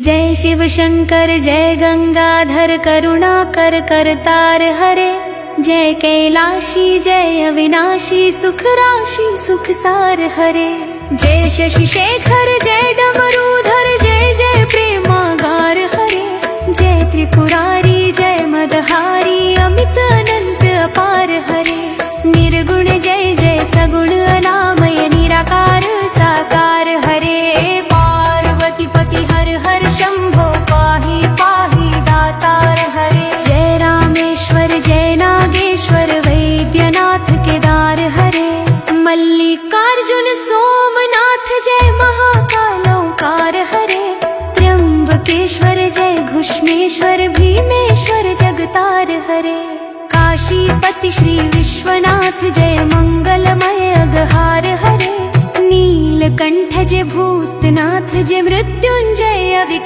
जय शिव शंकर जय गंगाधर करुणाकर करतार हरे। जय कैलाशी जय अविनाशी सुख राशि सुख सार हरे। जय शशि शेखर जय डमरूधर जय जय प्रेमागार हरे। जय त्रिपुरारी जय मदहारी अमित अनंत अपार हरे। निर्गुण जय जय सगुण अनामय निराकार साकार हरे। पार्वती पति हर हर शंभो पाहि पाहि दातार हरे। जय रामेश्वर जय नागेश्वर वैद्यनाथ केदार हरे। मल्लिकार्जुन सोमनाथ जय महाकालौकार हरे। त्र्यंबकेश्वर जय घुष्मेश्वर भीमेश्वर जगतार हरे। काशीपति श्री विश्वनाथ जय मंगलमय अगहार हरे। नीलकंठ जय भूतनाथ जय मृत्युंजय